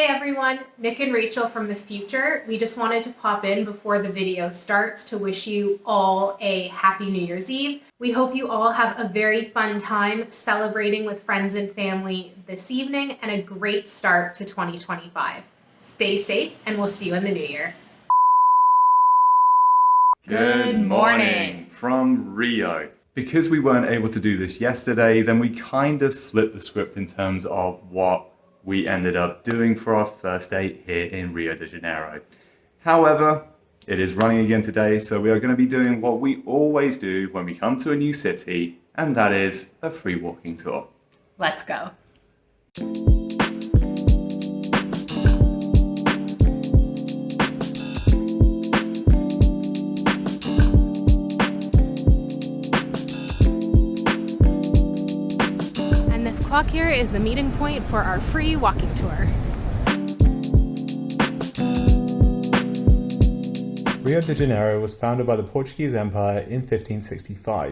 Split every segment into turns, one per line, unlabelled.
Hey everyone, Nick and Rachel from the future. We just wanted to pop in before the video starts to wish you all a happy New Year's Eve. We hope you all have a very fun time celebrating with friends and family this evening and a great start to 2025. Stay safe and we'll see you in the new year.
Good morning from Rio. Because we weren't able to do this yesterday, then we kind of flipped the script in terms of what we ended up doing for our first day here in Rio de Janeiro. However, it is running again today, so we are going to be doing what we always do when we come to a new city, and that is a free walking tour.
Let's go. Clock here is the meeting point for our free walking tour.
Rio de Janeiro was founded by the Portuguese Empire in 1565.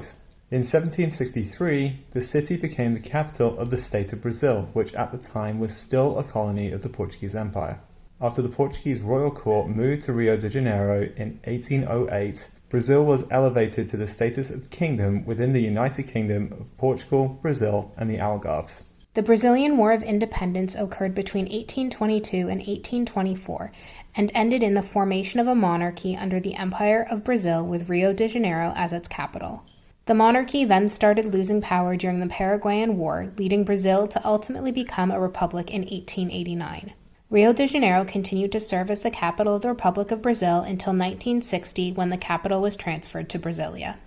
In 1763, the city became the capital of the state of Brazil, which at the time was still a colony of the Portuguese Empire. After the Portuguese royal court moved to Rio de Janeiro in 1808, Brazil was elevated to the status of kingdom within the United Kingdom of Portugal, Brazil, and the Algarves.
The Brazilian War of Independence occurred between 1822 and 1824 and ended in the formation of a monarchy under the Empire of Brazil with Rio de Janeiro as its capital. The monarchy then started losing power during the Paraguayan War, leading Brazil to ultimately become a republic in 1889. Rio de Janeiro continued to serve as the capital of the Republic of Brazil until 1960, when the capital was transferred to Brasilia.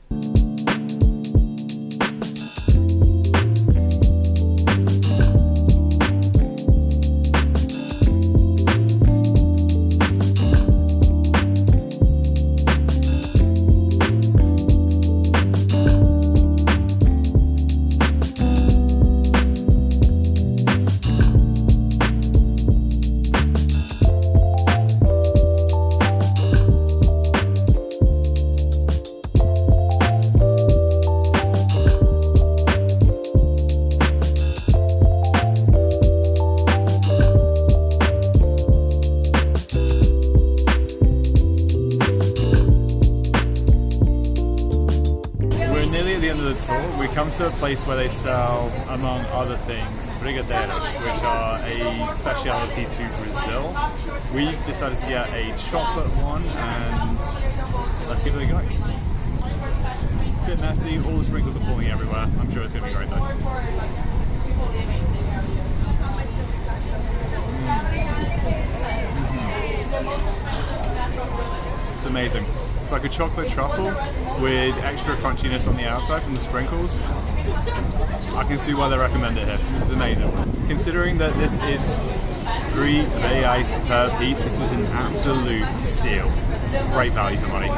We come to a place where they sell, among other things, Brigadeiros, which are a speciality to Brazil. We've decided to get a chocolate one, and let's give it a go. A bit messy, all the sprinkles are falling everywhere. I'm sure it's going to be great though. It's amazing. It's like a chocolate truffle with extra crunchiness on the outside from the sprinkles. I can see why they recommend it here. This is amazing. Considering that this is 3 reais per piece, this is an absolute steal. Great value for money.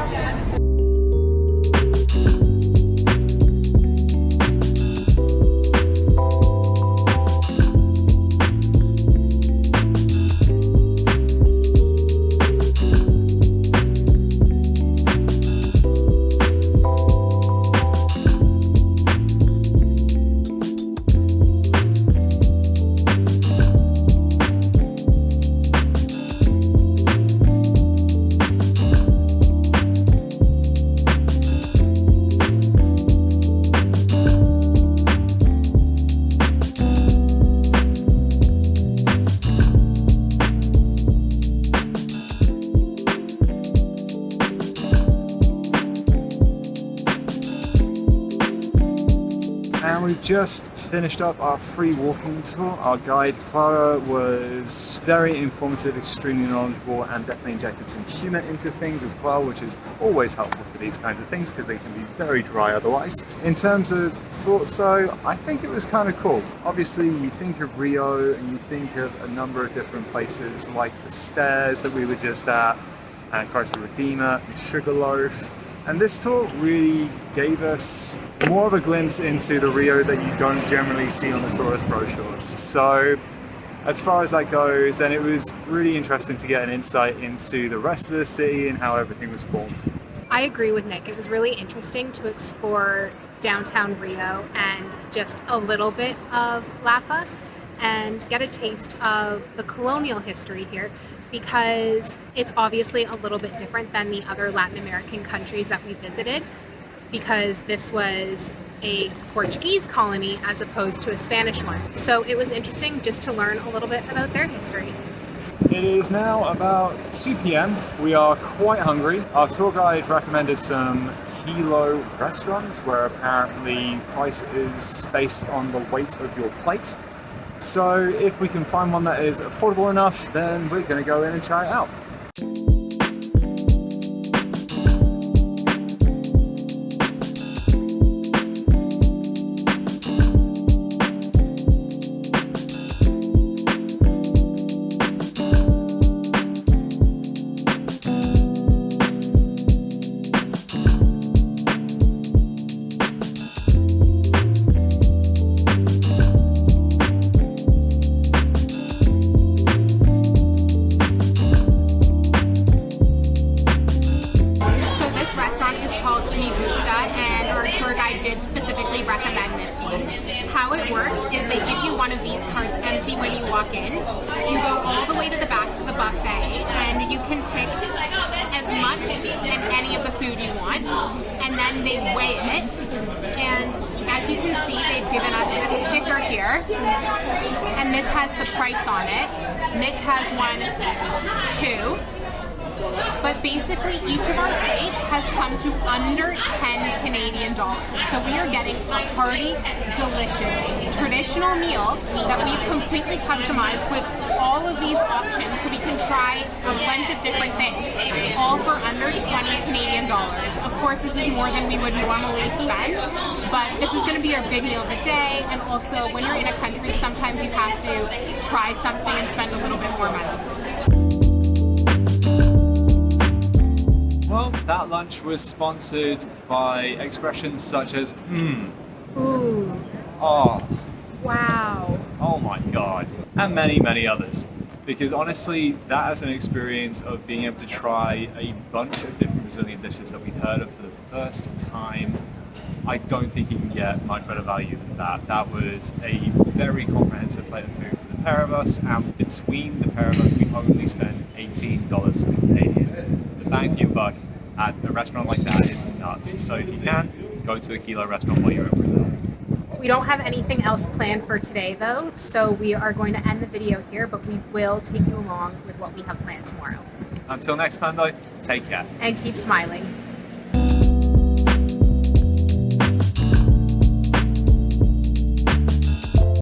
And we've just finished up our free walking tour. Our guide Clara was very informative, extremely knowledgeable, and definitely injected some humour into things as well, which is always helpful for these kinds of things because they can be very dry otherwise. In terms of thoughts though, I think it was kind of cool. Obviously you think of Rio and you think of a number of different places like the stairs that we were just at, and Christ the Redeemer and Sugarloaf. And this tour really gave us more of a glimpse into the Rio that you don't generally see on the tourist brochures. So as far as that goes, then it was really interesting to get an insight into the rest of the city and how everything was formed.
I agree with Nick. It was really interesting to explore downtown Rio and just a little bit of Lapa. and get a taste of the colonial history here, because it's obviously a little bit different than the other Latin American countries that we visited, because this was a Portuguese colony as opposed to a Spanish one. So it was interesting just to learn a little bit about their history.
It is now about 2 p.m. We are quite hungry. Our tour guide recommended some kilo restaurants where apparently price is based on the weight of your plate. So if we can find one that is affordable enough, then we're going to go in and try it out.
How it works is they give you one of these cards empty when you walk in. You go all the way to the back to the buffet and you can pick as much and any of the food you want, and then they weigh it. And as you can see, they've given us a sticker here, and this has the price on it. Nick has one too. But basically each of our plates has come to under 10 Canadian dollars. So we are getting a hearty, delicious, traditional meal that we've completely customized with all of these options so we can try a bunch of different things, all for under 20 Canadian dollars. Of course, this is more than we would normally spend, but this is going to be our big meal of the day. And also, when you're in a country, sometimes you have to try something and spend a little bit more money.
Well, that lunch was sponsored by expressions such as
Ooh.
Oh.
Wow.
Oh my god. And many, many others. Because honestly, that is an experience of being able to try a bunch of different Brazilian dishes that we heard of for the first time. I don't think you can get much better value than that. That was a very comprehensive plate of food for the pair of us, and between the pair of us, we only spent $18 Canadian. The bang for your buck at a restaurant like that is nuts. So if you can, go to a kilo restaurant while you're in Brazil.
We don't have anything else planned for today though, so we are going to end the video here, but we will take you along with what we have planned tomorrow.
Until next time though, take care.
And keep smiling.